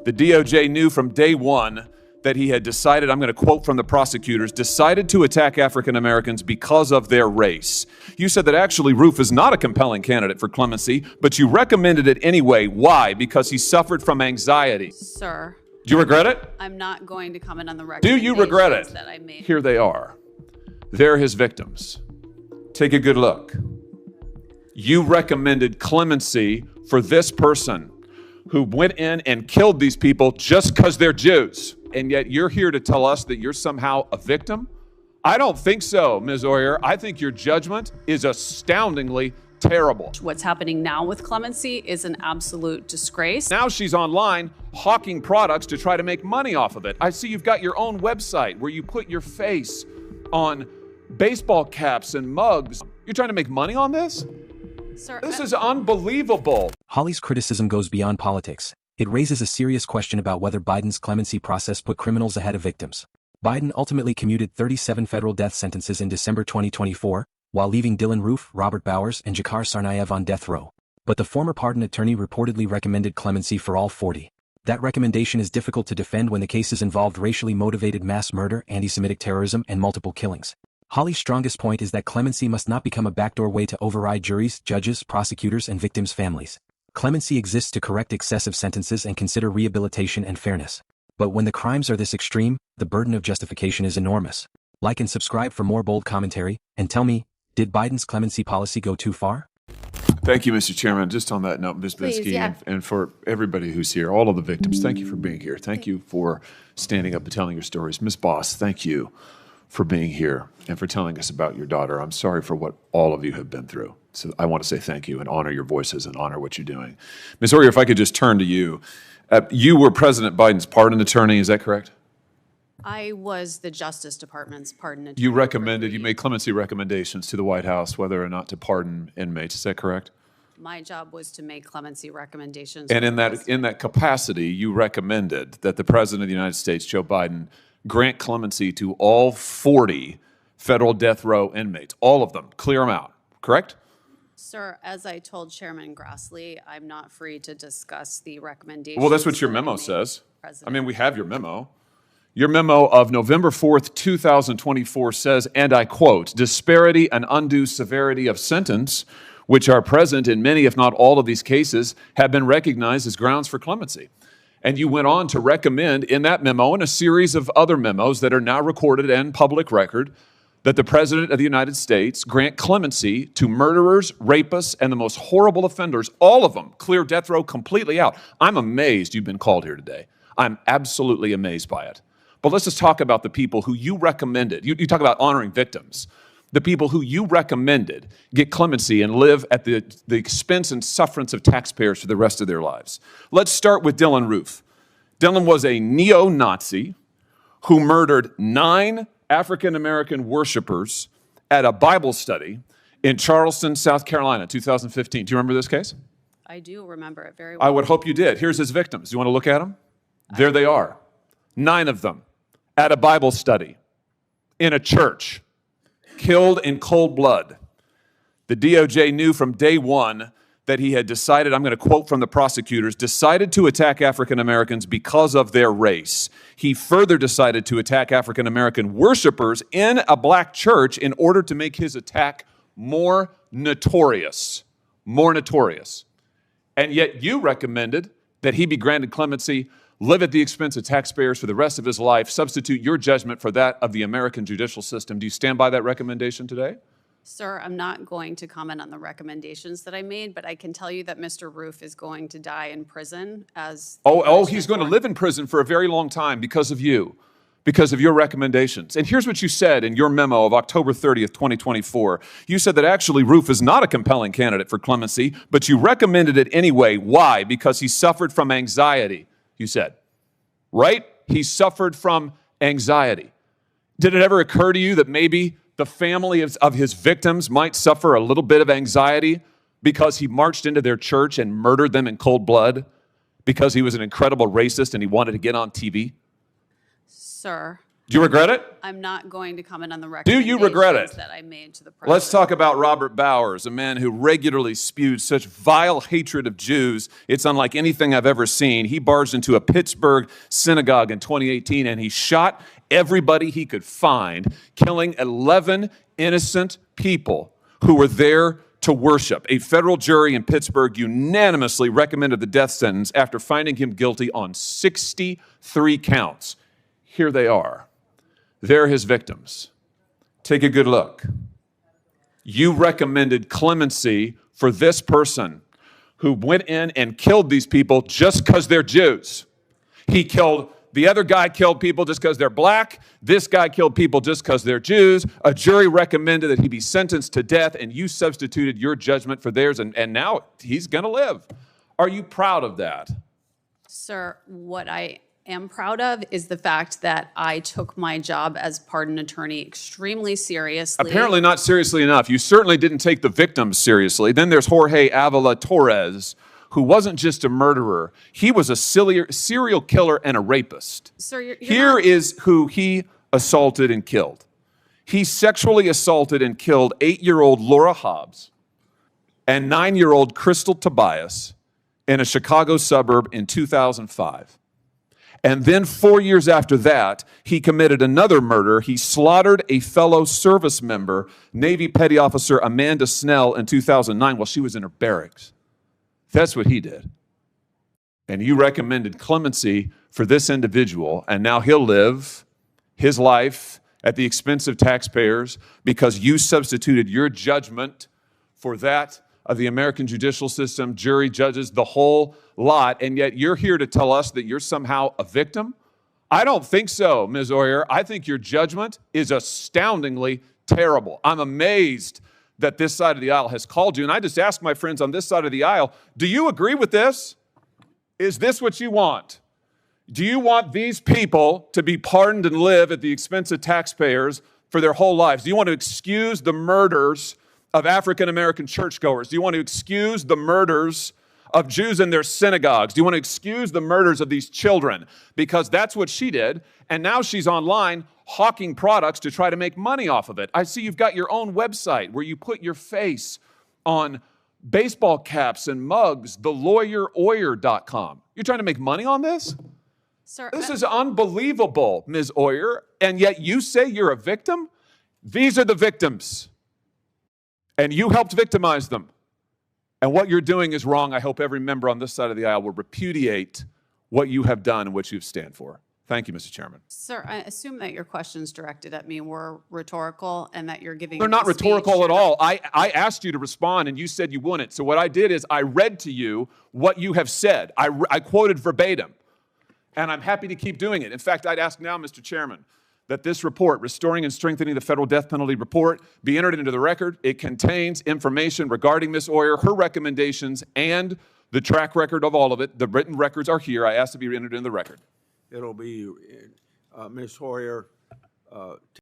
The DOJ knew from day one that he had decided, I'm going to quote from the prosecutors, decided to attack African Americans because of their race. You said that actually Roof is not a compelling candidate for clemency, but you recommended it anyway. Why? Because he suffered from anxiety. Sir. Do you regret it? I'm not going to comment on the recommendations. Do you regret it? That I made. Here they are. They're his victims. Take a good look. You recommended clemency for this person who went in and killed these people just because they're Jews. And yet you're here to tell us that you're somehow a victim? I don't think so, Ms. Oyer. I think your judgment is astoundingly terrible. What's happening now with clemency is an absolute disgrace. Now she's online hawking products to try to make money off of it. I see you've got your own website where you put your face on baseball caps and mugs. You're trying to make money on this? Sir, this is unbelievable. Hawley's criticism goes beyond politics. It raises a serious question about whether Biden's clemency process put criminals ahead of victims. Biden ultimately commuted 37 federal death sentences in December 2024, while leaving Dylan Roof, Robert Bowers, and Jakar Tsarnaev on death row. But the former pardon attorney reportedly recommended clemency for all 40. That recommendation is difficult to defend when the cases involved racially motivated mass murder, anti-Semitic terrorism, and multiple killings. Hawley's strongest point is that clemency must not become a backdoor way to override juries, judges, prosecutors, and victims' families. Clemency exists to correct excessive sentences and consider rehabilitation and fairness. But when the crimes are this extreme, the burden of justification is enormous. Like and subscribe for more bold commentary, and tell me, did Biden's clemency policy go too far? Thank you, Mr. Chairman. Just on that note, Ms. Binsky, and for everybody who's here, all of the victims, thank you for being here. Thank you for standing up and telling your stories. Ms. Boss, thank you for being here and for telling us about your daughter. I'm sorry for what all of you have been through. So I want to say thank you and honor your voices and honor what you're doing. Ms. Oyer, if I could just turn to you. You were President Biden's pardon attorney, is that correct? I was the Justice Department's pardon attorney. You made clemency recommendations to the White House whether or not to pardon inmates, is that correct? My job was to make clemency recommendations. And in that capacity, you recommended that the President of the United States, Joe Biden, grant clemency to all 40 federal death row inmates, all of them, clear them out, correct? Sir, as I told Chairman Grassley, I'm not free to discuss the recommendations. Well, that's what your memo says. I mean, we have your memo. Your memo of November 4th, 2024 says, and I quote, disparity and undue severity of sentence, which are present in many, if not all of these cases, have been recognized as grounds for clemency. And you went on to recommend in that memo and a series of other memos that are now recorded and public record that the President of the United States grant clemency to murderers, rapists, and the most horrible offenders, all of them, clear death row completely out. I'm amazed you've been called here today. I'm absolutely amazed by it. But let's just talk about the people who you recommended. You talk about honoring victims. The people who you recommended get clemency and live at the expense and sufferance of taxpayers for the rest of their lives. Let's start with Dylan Roof. Dylan was a neo-Nazi who murdered 9 African-American worshipers at a Bible study in Charleston, South Carolina, 2015. Do you remember this case? I do remember it very well. I would hope you did. Here's his victims. You want to look at them? There they are. 9 of them at a Bible study in a church, killed in cold blood. The DOJ knew from day one that he had decided, I'm going to quote from the prosecutors, decided to attack African Americans because of their race. He further decided to attack African American worshipers in a black church in order to make his attack more notorious. More notorious. And yet you recommended that he be granted clemency, live at the expense of taxpayers for the rest of his life, substitute your judgment for that of the American judicial system. Do you stand by that recommendation today? Sir, I'm not going to comment on the recommendations that I made, but I can tell you that Mr. Roof is going to die in prison as... He's going to live in prison for a very long time because of you, because of your recommendations. And here's what you said in your memo of October 30th, 2024. You said that actually Roof is not a compelling candidate for clemency, but you recommended it anyway. Why? Because he suffered from anxiety, you said. Right? He suffered from anxiety. Did it ever occur to you that maybe the family of his victims might suffer a little bit of anxiety because he marched into their church and murdered them in cold blood because he was an incredible racist and he wanted to get on TV? Sir, Do you regret it? I'm not going to comment on the Do you regret it? recommendations that I made to the president. Let's talk about Robert Bowers, a man who regularly spewed such vile hatred of Jews. It's unlike anything I've ever seen. He barged into a Pittsburgh synagogue in 2018 and he shot everybody he could find, killing 11 innocent people who were there to worship. A federal jury in Pittsburgh unanimously recommended the death sentence after finding him guilty on 63 counts. Here they are. They're his victims. Take a good look. You recommended clemency for this person who went in and killed these people just because they're Jews. The other guy killed people just because they're black. This guy killed people just because they're Jews. A jury recommended that he be sentenced to death, and you substituted your judgment for theirs, and now he's going to live. Are you proud of that? Sir, what I am proud of is the fact that I took my job as pardon attorney extremely seriously. Apparently not seriously enough. You certainly didn't take the victims seriously. Then there's Jorge Avila Torres, who wasn't just a murderer. He was a serial killer and a rapist. Sir, Here is who he assaulted and killed. He sexually assaulted and killed 8-year-old Laura Hobbs and 9-year-old Crystal Tobias in a Chicago suburb in 2005. And then 4 years after that, he committed another murder. He slaughtered a fellow service member, Navy Petty Officer Amanda Snell, in 2009 while she was in her barracks. That's what he did. And you recommended clemency for this individual, and now he'll live his life at the expense of taxpayers because you substituted your judgment for that of the American judicial system, jury, judges, the whole lot, and yet you're here to tell us that you're somehow a victim? I don't think so, Ms. Oyer. I think your judgment is astoundingly terrible. I'm amazed that this side of the aisle has called you, and I just ask my friends on this side of the aisle, do you agree with this? Is this what you want? Do you want these people to be pardoned and live at the expense of taxpayers for their whole lives? Do you want to excuse the murders of African-American churchgoers? Do you want to excuse the murders of Jews in their synagogues? Do you want to excuse the murders of these children? Because that's what she did, and now she's online hawking products to try to make money off of it. I see you've got your own website where you put your face on baseball caps and mugs, Oyer.com. You're trying to make money on this? Sir, This is unbelievable, Ms. Oyer, and yet you say you're a victim? These are the victims, and you helped victimize them. And what you're doing is wrong. I hope every member on this side of the aisle will repudiate what you have done and what you stand for. Thank you, Mr. Chairman. Sir, I assume that your questions directed at me were rhetorical and that you're giving They're not a speech. rhetorical at all. I asked you to respond, and you said you wouldn't. So what I did is I read to you what you have said. I quoted verbatim, and I'm happy to keep doing it. In fact, I'd ask now, Mr. Chairman, that this report, Restoring and Strengthening the Federal Death Penalty Report, be entered into the record. It contains information regarding Ms. Oyer, her recommendations, and the track record of all of it. The written records are here. I asked to be entered into the record. It'll be Ms. Hoyer